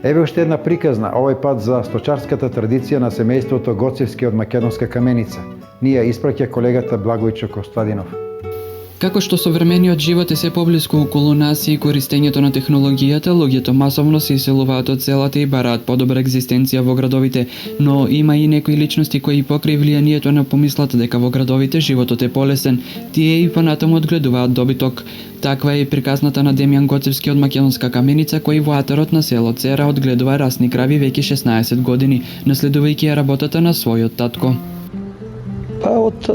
Еве уште една приказна, овој пат за сточарската традиција на семејството Гоцевски од Македонска Каменица. Ние испраќа колегата Благојчо Костадинов. Како што современиот живот е се поблиску околу нас и користењето на технологијата, луѓето масовно се иселуваат од селата и бараат подобра екзистенција во градовите, но има и некои личности кои покрај влијанието на помислата дека во градовите животот е полесен, тие и понатаму одгледуваат добиток. Таква е и приказната на Демјан Гоцевски од Македонска Каменица, кој во атарот на село Цера одгледува расни крави веќе 16 години, наследувајќи ја работата на својот татко. Па од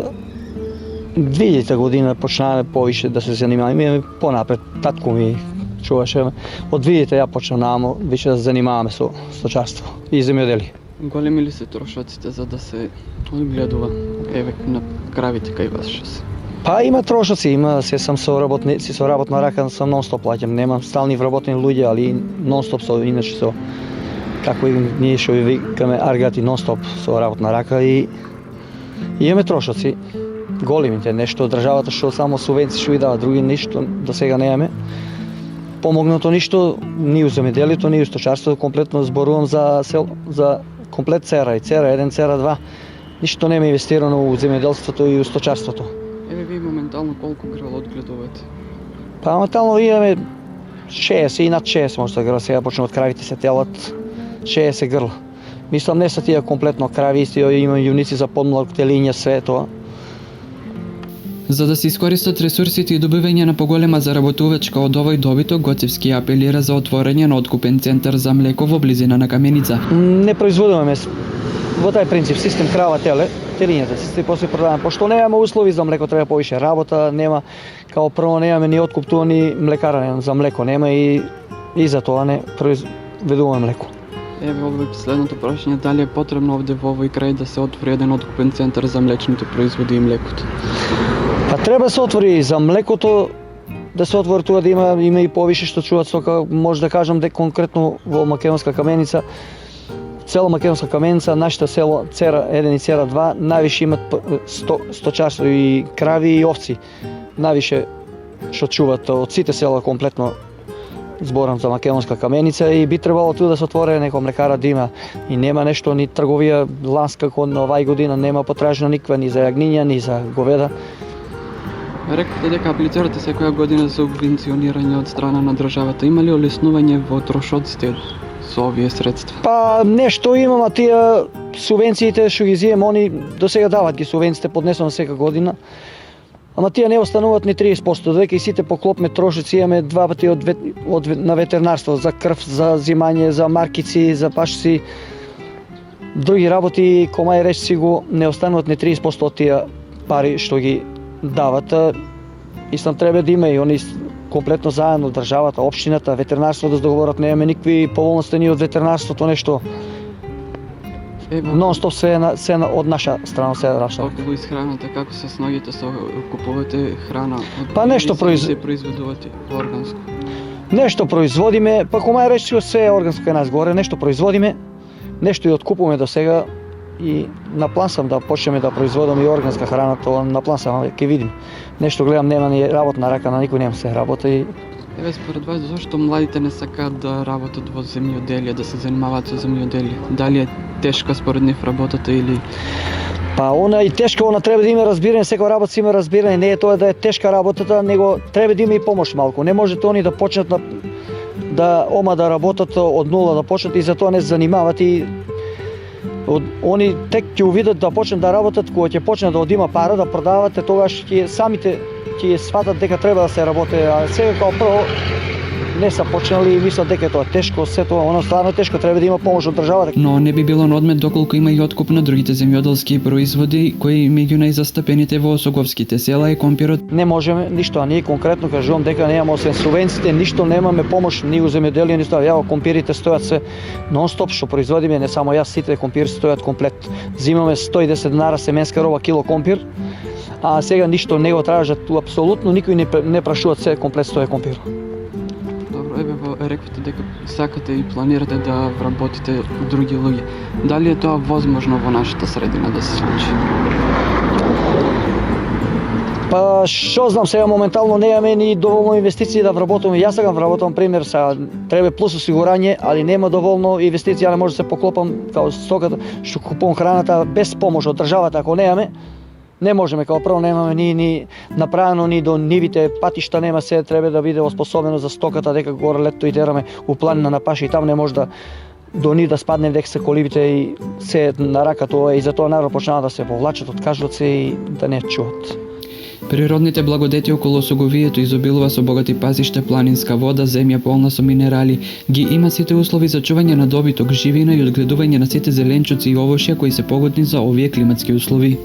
2000 година почнаваме повише да се занимаваме, имаме понапред, татко ми чуваше. Од 2000 ја почнаваме више да се занимаваме со сточарство и земјоделие. Големи ли се трошоците за да се одгледува еве на кравите кај вас што се? Па има трошоци, има, се сам со работна рака, сам нон-стоп плаќам, немам стални вработени луѓе, али нон-стоп со, иначе со, како и ние што ви викаме аргати, нон-стоп со работна рака и имаме трошоци. Големите, нешто државата што само субвенции што ви дава, други ништо до сега немаме. Помогнато ништо ни у земјоделието, ни у сточарството, комплетно зборувам за комплет Цера и Цера 1, Цера 2. Ништо нема инвестирано у земјоделството и у сточарството. Еве ви моментално колку грла одгледувате? Па моментално имаме 60 и над 60 може да грла, сега почнува од кравите се телат 60 грла. Мислам не са тие комплетно крави, има јуници за подмлак, телиња, све тоа. За да се искористат ресурсите и добивање на поголема заработувачка од овој добиток, Гоцевски апелира за отворање на откупен центар за млеко во близина на Каменица. Не производуваме во тај принцип систем крава теле, телињата се после продаваме, пошто немаме услови за млеко, треба повише работа, нема као прво немаме ни откуп туа ни млекара за млеко нема и за тоа не произведуваме млеко. Еве овој последното прашање, дали е потребно овде во овој крај да се отвори еден откупен центар за млечните производи и млекото? Па треба да се отвори за млекото, да се отвори тоа да има и повише што чуваат сока, може да кажам дека конкретно во Македонска Каменица, цела Македонска Каменица, нашето село Цера 1 и Цера 2 највише имат сточарство и крави и овци. Највише што чуваат од сите села комплетно, зборам за Македонска Каменица, и би требало тука да се отвори некоја млекара да има и нема нешто ни трговија ланска како на овај година, нема потражна никаква ни за јагниња, ни за говеда. Рекавте дека аплицирате секоја година за субвенционирање од страна на државата. Има ли олеснување во трошоците со овие средства? Па нешто имам, а тие субвенциите што ги зием, они до сега дават ги субвенциите поднесено секоја година. Ама тие не остануваат ни 30%, додека и сите поклопме трошоци имаме два пати на ветеринарство, за крв, за зимање, за маркици, за пашци. Други работи, комај речци го, не остануваат ни 30% од тие пари што ги дават. Истам треба да има и они комплетно заедно, државата, општината, ветеринарство да се договорат, немаме никакви поволности ни од ветеринарството, нешто. Нон-стоп се од наша страна се раша. Околу исхраната, како се сногите со купувате храна? Па нешто произведувате органско? Нешто производиме, па комај речи се органско кај нас горе, нешто производиме, нешто и откупуваме до сега и на план сам да почнеме да производиме и органска храна, тоа на план сам ќе видим. Нешто гледам нема ни работна рака, на никој нема се работа и Еве според вас зошто младите не сакаат да работат во земјоделие, да се занимаваат со земјоделие? Дали е тешка според нив работата или Па она и тешка, она треба да има разбирање, секоја работа си има разбирање, не е тоа да е тешка работата, него треба да има и помош малку. Не може они да почнат да работат од нула да почнат и за тоа не се занимават и они тек ќе увидат да почнат да работат кога ќе почнат да одима пара да продават, тогаш ќе самите ќе сватат дека треба да се работи, а сега како прво не са почнали и мислат дека тоа е тешко, се тоа, оно стварно тешко, треба да има помош од државата. Но не би било на одмет доколку има и откуп на другите земјоделски производи кои меѓу најзастапените во осоговските села е компирот. Не можеме ништо, а ние конкретно кажувам дека немаме освен субвенциите, ништо немаме помош ни у земјоделие, ни тоа. Јаво компирите стојат се нон-стоп што производиме, не само јас, сите компири стојат комплет. Зимаме 110 денара семенска роба кило компир, а сега ништо не го тражат, апсолутно никој не прашува, се комплет стоја компир. Еве реквате дека сакате и планирате да вработите други луѓе. Дали е тоа возможно во нашата средина да се случи? Па што знам, сега моментално немаме ни доволно инвестиции да вработуваме. Јас сакам вработувам пример, сега треба плюс осигурање, али нема доволно инвестиции, ја не може да се поклопам као стоката, што купувам храната без помош од државата, ако немаме, не можеме, као прво немаме ни направено ни до нивите, патишта нема, се треба да биде оспособено за стоката, дека горе лето и тераме у планина на паши и там не може да до нив да спадне дека се колибите и се на рака тоа и затоа народ почнаа да се повлачат, откажуваат се и да не чуват. Природните благодети околу Соговието изобилува со богати пазишта, планинска вода, земја полна со минерали. Ги има сите услови за чување на добиток, живина и одгледување на сите зеленчуци и овошја кои се погодни за овие климатски услови.